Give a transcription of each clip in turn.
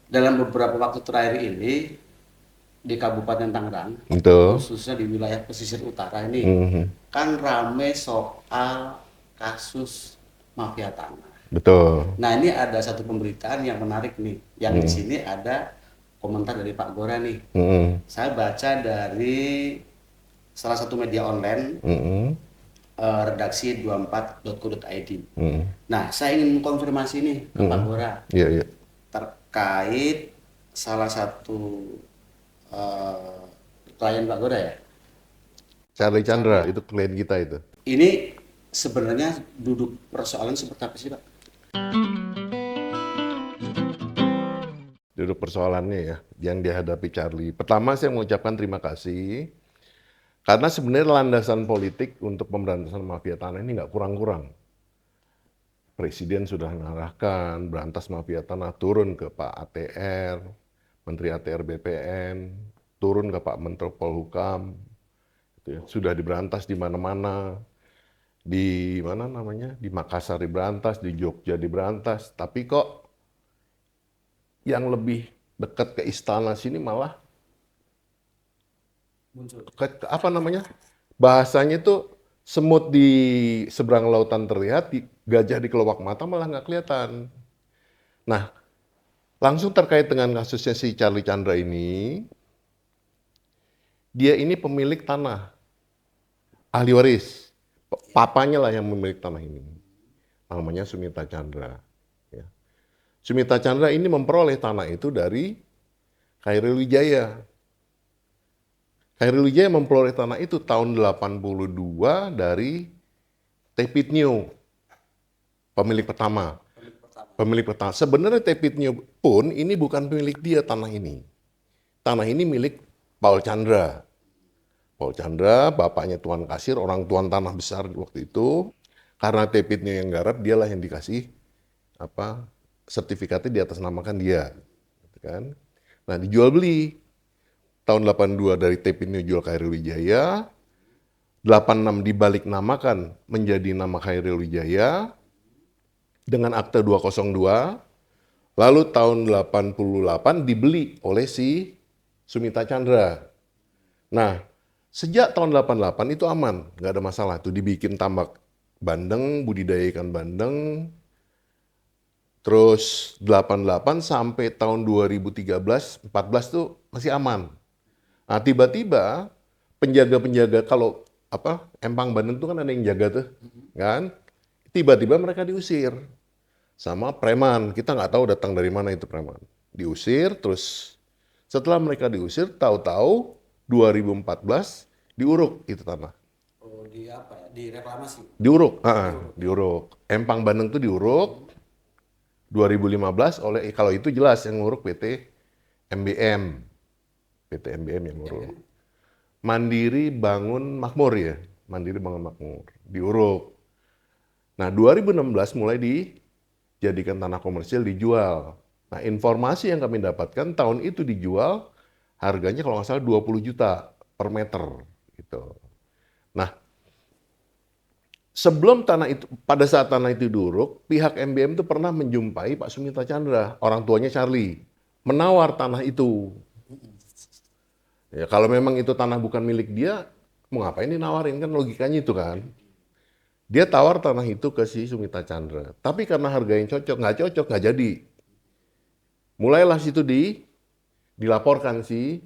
dalam beberapa waktu terakhir ini di Kabupaten Tangerang, Itu. khususnya di wilayah pesisir utara ini, Mhm. kan rame soal kasus mafia tanah. Betul. Nah, ini ada satu pemberitaan yang menarik nih, yang di Mhm. sini ada komentar dari Pak Gora nih. Mhm. Saya baca dari salah satu media online, Mhm. redaksi 24.co.id. Mhm. Nah, saya ingin mengkonfirmasi nih ke Pak Mhm. Gora Iya, iya. terkait salah satu eh, klien Pak Gora ya, Pak Charlie Chandra Chandra. itu klien kita itu. Ini sebenarnya duduk persoalan seperti apa sih Pak? Duduk persoalannya ya yang dihadapi Charlie. Pertama saya mengucapkan terima kasih karena sebenarnya landasan politik untuk pemberantasan mafia tanah ini nggak kurang-kurang. Presiden sudah mengarahkan berantas mafia tanah turun ke Pak ATR, Menteri ATR BPN, turun ke Pak Menko Polhukam, gitu ya. Sudah diberantas di mana-mana, di mana namanya, di Makassar diberantas, di Jogja diberantas, tapi kok yang lebih dekat ke istana sini malah Muncul. apa namanya, bahasanya itu semut di seberang lautan terlihat, gajah di kelopak mata malah nggak kelihatan. Nah, langsung terkait dengan kasusnya si Charlie Chandra ini, dia ini pemilik tanah, ahli waris. Papanya lah yang memiliki tanah ini. Namanya Sumita Chandra. Ya. Sumita Chandra ini memperoleh tanah itu dari Khairil Wijaya. Khairil Wijaya memperoleh tanah itu tahun 82 dari Tepitnio, pemilik pertama. Pemilik pertama. Pemilik pertama. Sebenarnya Tepitnio pun ini bukan milik dia tanah ini. Tanah ini milik Paul Chandra. Paul Chandra, bapaknya Tuan Kasir, orang tuan tanah besar waktu itu. Karena Tepitnio yang garap, dialah yang dikasih apa sertifikatnya di atas namakan dia, gitu kan? Nah dijual beli tahun 82 dari Tepitnio jual Khairil Wijaya, 86 dibalik namakan menjadi nama Khairil Wijaya dengan akte 202. Lalu tahun 88 dibeli oleh si Sumita Chandra. Nah, sejak tahun 88 itu aman, nggak ada masalah. Tuh dibikin tambak bandeng, budidaya ikan bandeng. Terus 88 sampai tahun 2013, 14 tuh masih aman. Nah, tiba-tiba penjaga-penjaga kalau apa empang bandeng tuh kan ada yang jaga tuh, kan? Tiba-tiba mereka diusir sama preman. Kita nggak tahu datang dari mana itu preman. Diusir, terus setelah mereka diusir, tahu-tahu 2014 diuruk itu tanah. Oh, di apa ya? Di reklamasi. Diuruk, Diuruk ya. diuruk. Empang Bandeng itu diuruk 2015 oleh, kalau itu jelas yang nguruk PT MBM. PT MBM yang nguruk. MBM. Mandiri Bangun Makmur ya. Mandiri Bangun Makmur. Diuruk. Nah, 2016 mulai dijadikan tanah komersil, dijual. Nah, informasi yang kami dapatkan tahun itu dijual harganya kalau nggak salah 20 juta per meter gitu. Nah, sebelum tanah itu, pada saat tanah itu diuruk, pihak MBM itu pernah menjumpai Pak Sumita Chandra, orang tuanya Charlie, menawar tanah itu. Ya, kalau memang itu tanah bukan milik dia, mau ngapain dinawarin, kan logikanya itu kan. Dia tawar tanah itu ke si Sumita Chandra. Tapi karena harga yang cocok, nggak jadi. Mulailah situ dilaporkan si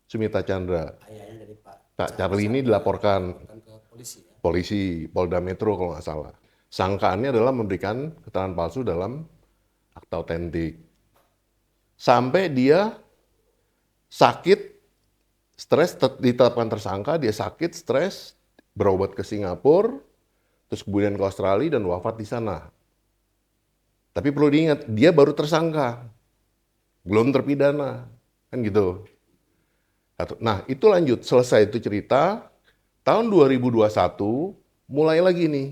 Sumita Chandra. Ayahnya dari Pak Kak Charlie Charlie ini Chandra dilaporkan dilaporkan ke polisi ya. polisi, Polda Metro kalau nggak salah. Sangkaannya adalah memberikan keterangan palsu dalam akta otentik. Sampai dia sakit, stres, ditetapkan tersangka, dia sakit, stres, berobat ke Singapura, terus kemudian ke Australia dan wafat di sana. Tapi perlu diingat, dia baru tersangka, belum terpidana, kan gitu. Nah, itu lanjut, selesai itu cerita, tahun 2021 mulai lagi nih,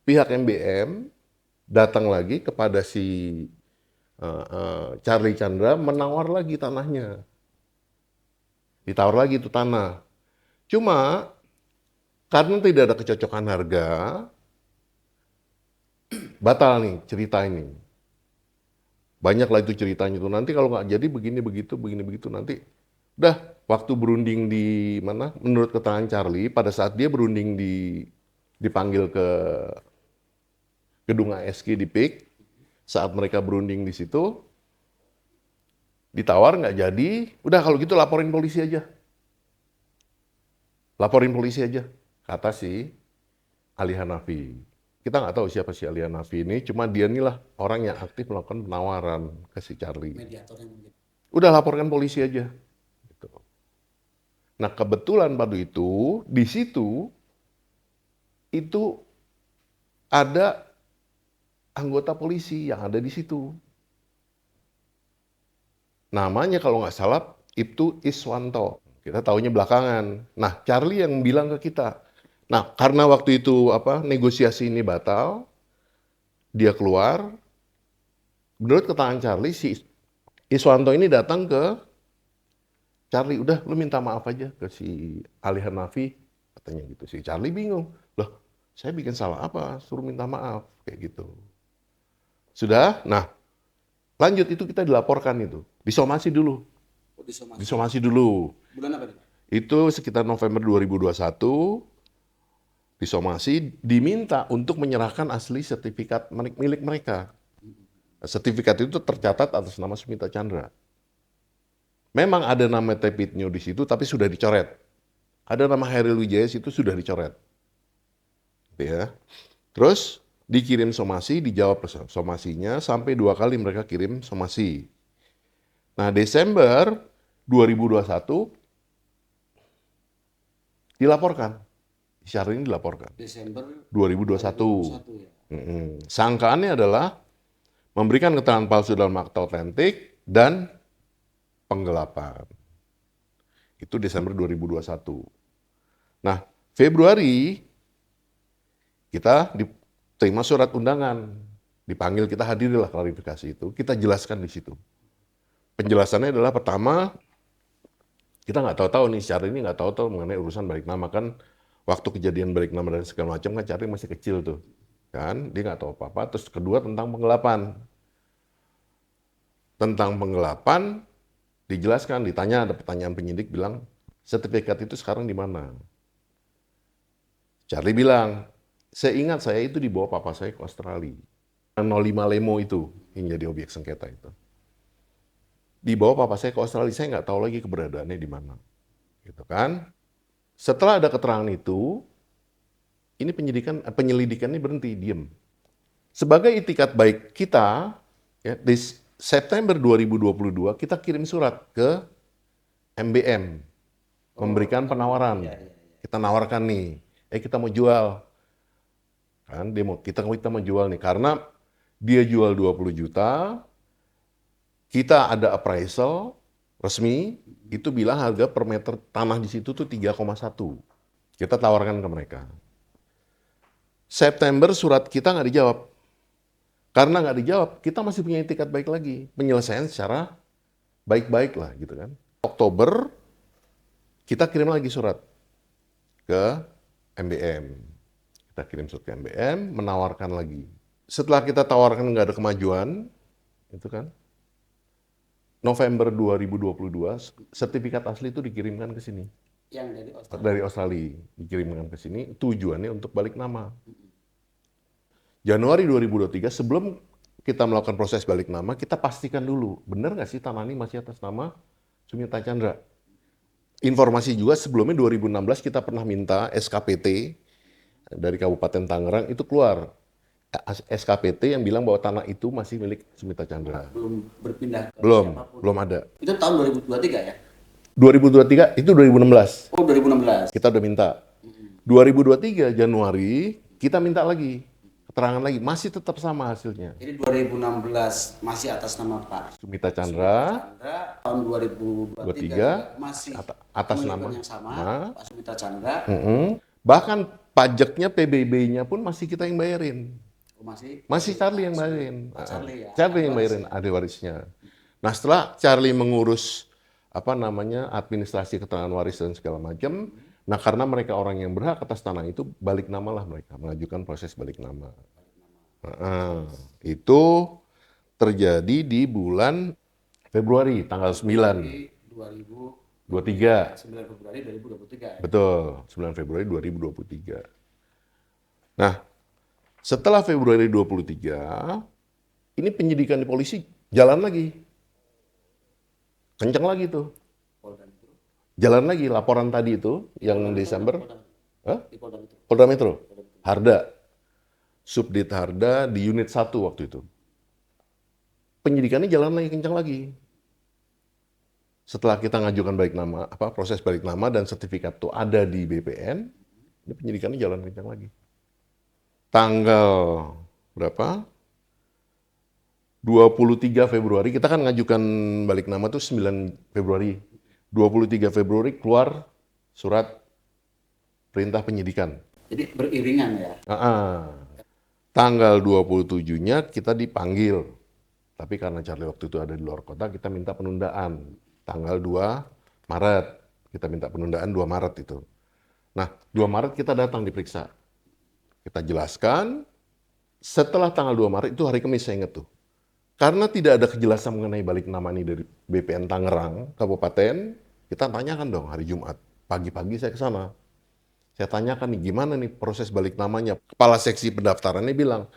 pihak MBM datang lagi kepada si Charlie Chandra menawar lagi tanahnya. Ditawar lagi itu tanah. Cuma karena tidak ada kecocokan harga, batal nih cerita ini. Banyak lah itu ceritanya tuh. Nanti kalau nggak jadi begini begitu nanti. Udah, waktu berunding di mana? Menurut keterangan Charlie, pada saat dia berunding dipanggil ke gedung ASG di PIK, saat mereka berunding di situ, ditawar nggak jadi, udah kalau gitu laporin polisi aja. Laporin polisi aja, kata si Ali Hanafi. Kita nggak tahu siapa si Ali Hanafi ini, cuma dia inilah orang yang aktif melakukan penawaran ke si Charlie. Mediatornya mungkin. Udah laporkan polisi aja. Gitu. Nah kebetulan pada itu, di situ, itu ada anggota polisi yang ada di situ. Namanya kalau nggak salah, Ibtu Iswanto. Kita taunya belakangan. Nah, Charlie yang bilang ke kita. Nah, karena waktu itu negosiasi ini batal, dia keluar. Menurut keterangan Charlie, si Iswanto ini datang ke Charlie, udah lu minta maaf aja ke si Ali Hanafi, katanya gitu. Si Charlie bingung, loh saya bikin salah apa, suruh minta maaf, kayak gitu. Sudah, nah lanjut itu kita dilaporkan itu, disomasi dulu. Oh, disomasi. Disomasi dulu. Bulan apa nih, Pak? Itu sekitar November 2021, disomasi diminta untuk menyerahkan asli sertifikat milik mereka. Sertifikat itu tercatat atas nama Sumita Chandra. Memang ada nama Tepitnyo di situ, tapi sudah dicoret. Ada nama Hairil Wijaya itu sudah dicoret. Ya. Terus dikirim somasi, dijawab somasinya, sampai 2 kali mereka kirim somasi. Nah, Desember 2021 dilaporkan. Syahrini dilaporkan. Desember 2021. 2021 ya. Sangkaannya adalah memberikan keterangan palsu dalam akta otentik dan penggelapan. Itu Desember 2021. Nah, Februari kita diterima surat undangan. Dipanggil, kita hadirilah klarifikasi itu. Kita jelaskan di situ. Penjelasannya adalah pertama, kita nggak tahu-tahu nih, Syahrini ini nggak tahu-tahu mengenai urusan balik nama. Kan waktu kejadian balik nama dan segala macam kan Syahrini masih kecil tuh. Kan, dia nggak tahu apa-apa. Terus kedua tentang penggelapan. Tentang penggelapan, dijelaskan, ditanya, ada pertanyaan penyidik bilang, sertifikat itu sekarang di mana? Charlie bilang, seingat saya itu dibawa papa saya ke Australia. 05 Lemo itu yang jadi objek sengketa itu. Dibawa papa saya ke Australia, saya nggak tahu lagi keberadaannya di mana. Gitu kan? Setelah ada keterangan itu, ini penyelidikan ini berhenti, diem. Sebagai itikat baik kita, ya, di September 2022 kita kirim surat ke MBM, memberikan penawaran. Kita nawarkan nih, kita mau jual. Kan kita mau jual nih, karena dia jual 20 juta, kita ada appraisal resmi, itu bilang harga per meter tanah di situ tuh 3,1. Kita tawarkan ke mereka. September surat kita nggak dijawab. Karena nggak dijawab, kita masih punya itikat baik lagi. Penyelesaian secara baik-baik lah gitu kan. Oktober, kita kirim lagi surat ke MBM. Kita kirim surat ke MBM, menawarkan lagi. Setelah kita tawarkan nggak ada kemajuan, itu kan, November 2022, sertifikat asli itu dikirimkan ke sini. Yang dari Australia. Dari Australia, dikirimkan ke sini, tujuannya untuk balik nama. Januari 2023, sebelum kita melakukan proses balik nama, kita pastikan dulu, benar nggak sih tanah ini masih atas nama Sumita Chandra? Informasi juga sebelumnya 2016 kita pernah minta SKPT dari Kabupaten Tangerang, itu keluar. SKPT yang bilang bahwa tanah itu masih milik Sumita Chandra. Belum berpindah ke siapapun. Belum ada. Itu tahun 2023 ya? 2023, itu 2016. Oh, 2016. Kita udah minta. 2023 Januari, kita minta lagi. Keterangan lagi, masih tetap sama hasilnya. Jadi 2016 masih atas nama Pak Sumita Chandra, tahun 2023 masih atas nama yang sama, Pak Sumita Chandra. Bahkan pajaknya, PBB-nya pun masih kita yang bayarin. Masih Charlie yang bayarin. Charlie ya. Charlie yang bayarin, ahli warisnya. Nah, setelah Charlie mengurus administrasi keterangan waris dan segala macam, nah karena mereka orang yang berhak atas tanah itu, balik nama lah mereka, mengajukan proses balik nama. Itu terjadi di bulan Februari, tanggal 9, 23. 9 Februari 2023 ya. Betul, 9 Februari 2023. Nah, setelah Februari 23, ini penyidikan di polisi jalan lagi. Kencang lagi tuh. Polda Metro. Jalan lagi laporan tadi itu yang Desember. Hah? Di Polda Metro. Polda Metro. Harda. Subdit Harda di unit 1 waktu itu. Penyidikannya jalan lagi, kencang lagi. Setelah kita ngajukan balik nama, proses balik nama dan sertifikat itu ada di BPN, ini penyidikannya jalan kencang lagi. Tanggal berapa? 23 Februari, kita kan ngajukan balik nama tuh 9 Februari. 23 Februari keluar surat perintah penyidikan. Jadi beriringan ya. Tanggal 27-nya kita dipanggil. Tapi karena Charlie waktu itu ada di luar kota, kita minta penundaan. Tanggal 2 Maret. Kita minta penundaan 2 Maret itu. Nah, 2 Maret kita datang diperiksa. Kita jelaskan, setelah tanggal 2 Maret, itu hari Kamis saya ingat tuh. Karena tidak ada kejelasan mengenai balik nama ini dari BPN Tangerang, Kabupaten, kita tanyakan dong hari Jumat. Pagi-pagi saya ke sana. Saya tanyakan nih, gimana nih proses balik namanya. Kepala seksi pendaftarannya bilang,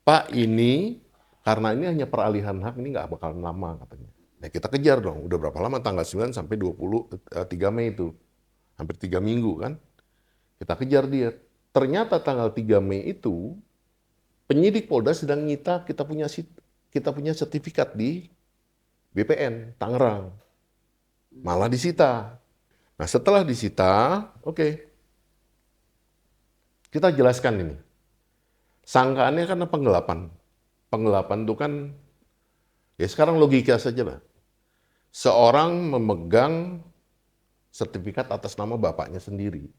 Pak ini, karena ini hanya peralihan hak, ini nggak bakalan lama katanya. Ya kita kejar dong, udah berapa lama, tanggal 9 sampai 23 Mei itu. Hampir 3 minggu kan. Kita kejar dia. Ternyata tanggal 3 Mei itu, penyidik Polda sedang nyita kita punya sertifikat di BPN Tangerang. Malah disita. Nah setelah disita, oke. Kita jelaskan ini. Sangkaannya karena penggelapan. Penggelapan itu kan, ya sekarang logika saja lah. Seorang memegang sertifikat atas nama bapaknya sendiri.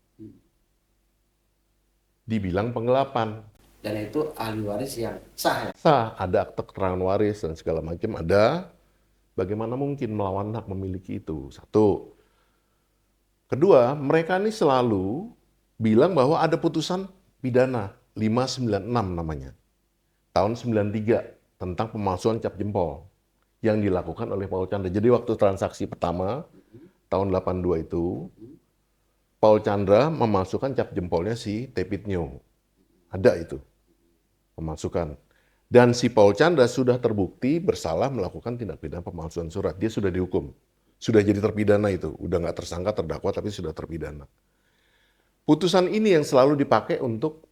Dibilang penggelapan. Dan itu ahli waris yang sah ya. Sah, ada akte keterangan waris dan segala macam ada. Bagaimana mungkin melawan hak memiliki itu? Satu. Kedua, mereka ini selalu bilang bahwa ada putusan pidana 596 namanya. Tahun 93 tentang pemalsuan cap jempol yang dilakukan oleh Paul Chandra. Jadi waktu transaksi pertama tahun 82 itu, Paul Chandra memasukkan cap jempolnya si Tepitnyo. Ada itu. Memasukkan. Dan si Paul Chandra sudah terbukti bersalah melakukan tindak pidana pemalsuan surat. Dia sudah dihukum. Sudah jadi terpidana itu. Udah nggak tersangka, terdakwa, tapi sudah terpidana. Putusan ini yang selalu dipakai untuk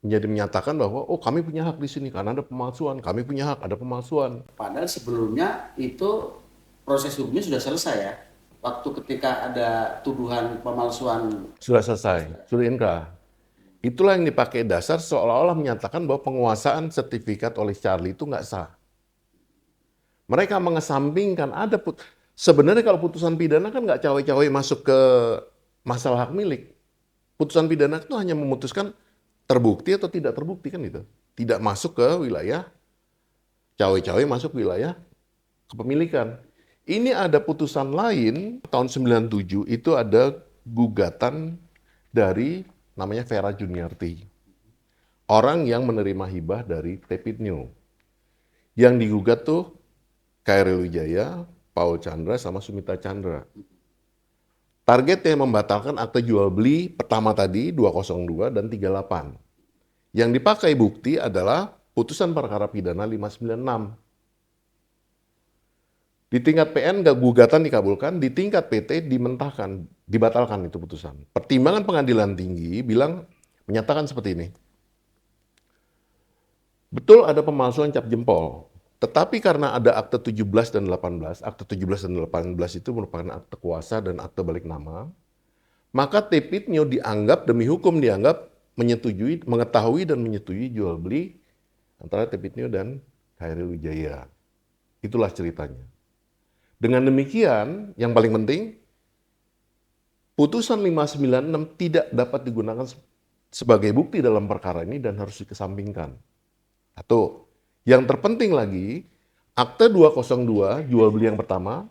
menjadi menyatakan bahwa, oh kami punya hak di sini karena ada pemalsuan. Kami punya hak, ada pemalsuan. Padahal sebelumnya itu proses hukumnya sudah selesai ya. Waktu ketika ada tuduhan pemalsuan. Sudah selesai, sudah inkrah. Itulah yang dipakai dasar seolah-olah menyatakan bahwa penguasaan sertifikat oleh Charlie itu nggak sah. Mereka mengesampingkan ada sebenarnya kalau putusan pidana kan nggak cawe-cawe masuk ke masalah hak milik. Putusan pidana itu hanya memutuskan terbukti atau tidak terbukti kan itu. Tidak masuk ke wilayah cawe-cawe masuk wilayah kepemilikan. Ini ada putusan lain tahun 97 itu ada gugatan dari namanya Vera Juniarti. Orang yang menerima hibah dari Tepitnyo. Yang digugat tuh Khairil Wijaya, Paul Chandra, sama Sumita Chandra. Targetnya membatalkan akte jual beli pertama tadi 202 dan 38. Yang dipakai bukti adalah putusan perkara pidana 596. Di tingkat PN gugatan dikabulkan, di tingkat PT dimentahkan, dibatalkan itu putusan. Pertimbangan pengadilan tinggi bilang menyatakan seperti ini. Betul ada pemalsuan cap jempol, tetapi karena ada akte 17 dan 18, akte 17 dan 18 itu merupakan akte kuasa dan akte balik nama, maka Tepitnyo dianggap demi hukum dianggap menyetujui, mengetahui dan menyetujui jual beli antara Tepitnyo dan Khairil Wijaya. Itulah ceritanya. Dengan demikian, yang paling penting, putusan 596 tidak dapat digunakan sebagai bukti dalam perkara ini dan harus dikesampingkan. Satu. Yang terpenting lagi, akte 202 jual beli yang pertama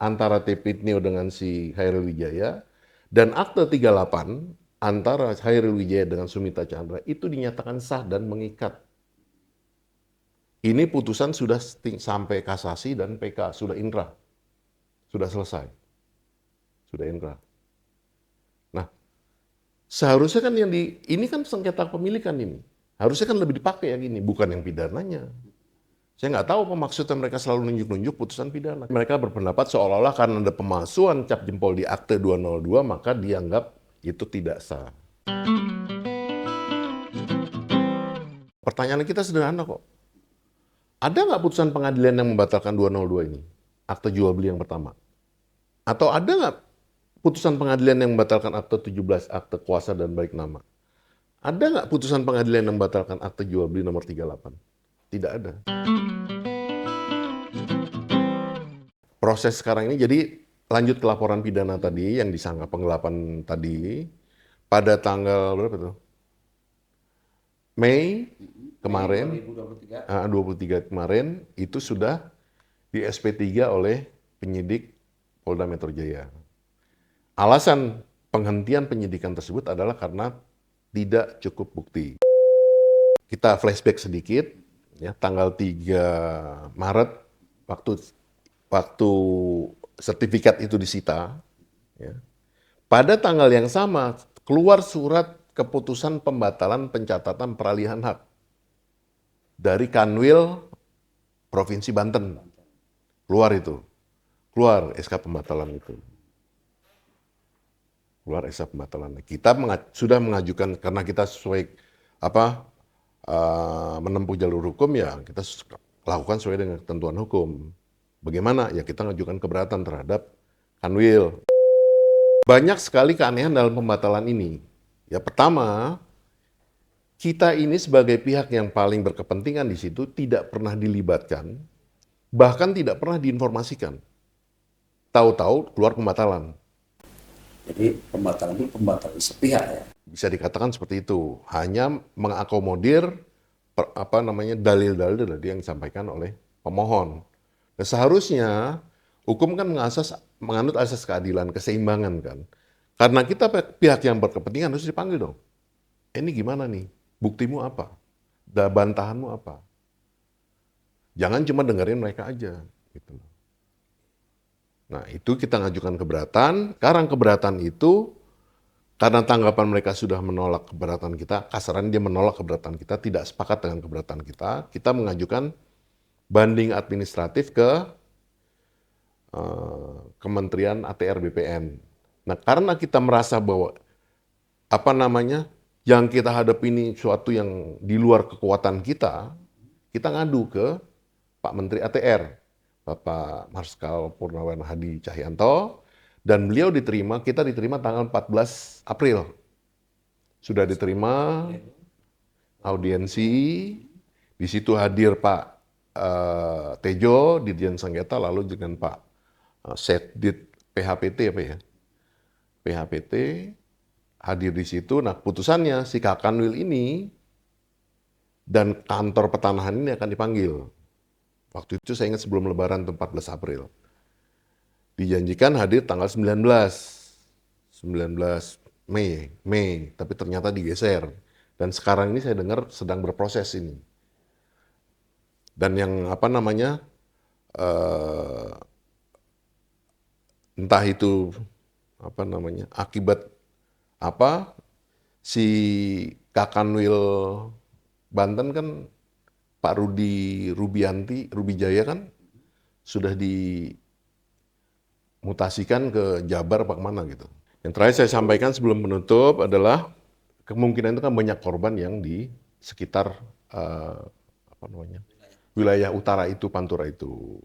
antara Tepitnyo dengan si Khairil Wijaya dan akte 38 antara Khairil Wijaya dengan Sumita Chandra itu dinyatakan sah dan mengikat. Ini putusan sudah sampai kasasi dan PK, sudah inkrah. Sudah selesai. Sudah inkrah. Nah, seharusnya kan ini kan sengketa pemilikan ini. Harusnya kan lebih dipakai yang ini, bukan yang pidananya. Saya nggak tahu apa maksudnya mereka selalu nunjuk-nunjuk putusan pidana. Mereka berpendapat seolah-olah karena ada pemalsuan cap jempol di akte 202, maka dianggap itu tidak sah. Pertanyaan kita sederhana kok. Ada nggak putusan pengadilan yang membatalkan 202 ini? Akte jual beli yang pertama. Atau ada nggak putusan pengadilan yang membatalkan akte 17, akte kuasa dan balik nama? Ada nggak putusan pengadilan yang membatalkan akte jual beli nomor 38? Tidak ada. Proses sekarang ini, jadi lanjut ke laporan pidana tadi yang disangka penggelapan tadi, pada tanggal berapa tuh? Mei kemarin, 23 kemarin, itu sudah di SP3 oleh penyidik Polda Metro Jaya. Alasan penghentian penyidikan tersebut adalah karena tidak cukup bukti. Kita flashback sedikit, ya, tanggal 3 Maret, waktu sertifikat itu disita, ya, pada tanggal yang sama keluar surat keputusan pembatalan pencatatan peralihan hak dari Kanwil Provinsi Banten. Keluar SK pembatalan itu. Keluar SK pembatalan. Kita sudah mengajukan karena kita sesuai menempuh jalur hukum, ya kita lakukan sesuai dengan ketentuan hukum. Bagaimana? Ya kita mengajukan keberatan terhadap Kanwil. Banyak sekali keanehan dalam pembatalan ini. Ya pertama, kita ini sebagai pihak yang paling berkepentingan di situ tidak pernah dilibatkan, bahkan tidak pernah diinformasikan. Tahu-tahu keluar pembatalan. Jadi pembatalan itu pembatalan sepihak ya. Bisa dikatakan seperti itu. Hanya mengakomodir dalil-dalil yang disampaikan oleh pemohon. Nah, seharusnya hukum kan menganut asas keadilan, keseimbangan kan. Karena kita pihak yang berkepentingan harus dipanggil dong. Ini gimana nih? Buktimu apa? Bantahanmu apa? Jangan cuma dengerin mereka aja. Gitu. Nah, itu kita ngajukan keberatan. Sekarang keberatan itu, karena tanggapan mereka sudah menolak keberatan kita, kasaran dia menolak keberatan kita, tidak sepakat dengan keberatan kita mengajukan banding administratif ke Kementerian ATR BPN. Nah, karena kita merasa bahwa yang kita hadapi ini suatu yang di luar kekuatan kita ngadu ke Pak Menteri ATR, Bapak Marskal Purnawan Hadi Cahyanto, dan beliau kita diterima tanggal 14 April. Sudah diterima audiensi, di situ hadir Pak Tejo, Dirjen Sengketa, lalu dengan Pak Setdit PHPT PHPT hadir di situ. Nah, putusannya si Kanwil ini dan kantor petanahan ini akan dipanggil. Waktu itu saya ingat sebelum Lebaran, 14 April. Dijanjikan hadir tanggal 19 Mei, tapi ternyata digeser. Dan sekarang ini saya dengar sedang berproses ini. Dan yang entah itu akibat si Kanwil Banten kan Pak Rubi Jaya kan sudah dimutasikan ke Jabar apa kemana gitu. Yang terakhir saya sampaikan sebelum menutup adalah kemungkinan itu kan banyak korban yang di sekitar wilayah utara itu, Pantura itu.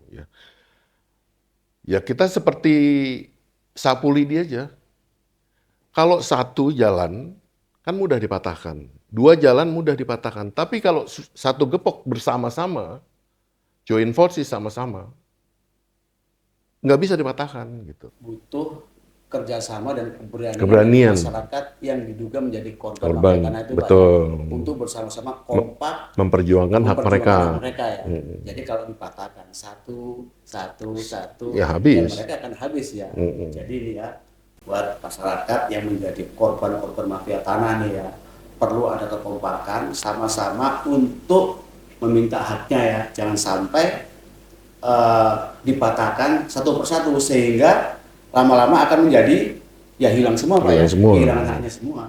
Ya kita seperti sapu lidi aja. Kalau satu jalan kan mudah dipatahkan, 2 jalan mudah dipatahkan. Tapi kalau satu gepok bersama-sama, join forces sama-sama, nggak bisa dipatahkan gitu. Butuh kerjasama dan keberanian masyarakat yang diduga menjadi korban karena itu betul. Untuk bersama-sama kompak memperjuangkan hak mereka. Ya. Jadi kalau dipatahkan satu ya habis. Ya mereka akan habis ya. Jadi ya buat masyarakat yang menjadi korban mafia tanah nih ya, perlu ada kekompakan sama-sama untuk meminta haknya ya, jangan sampai dipatahkan satu persatu sehingga lama-lama akan menjadi ya hilang semua Pak, Hilang ya, semua. kehilangan haknya semua.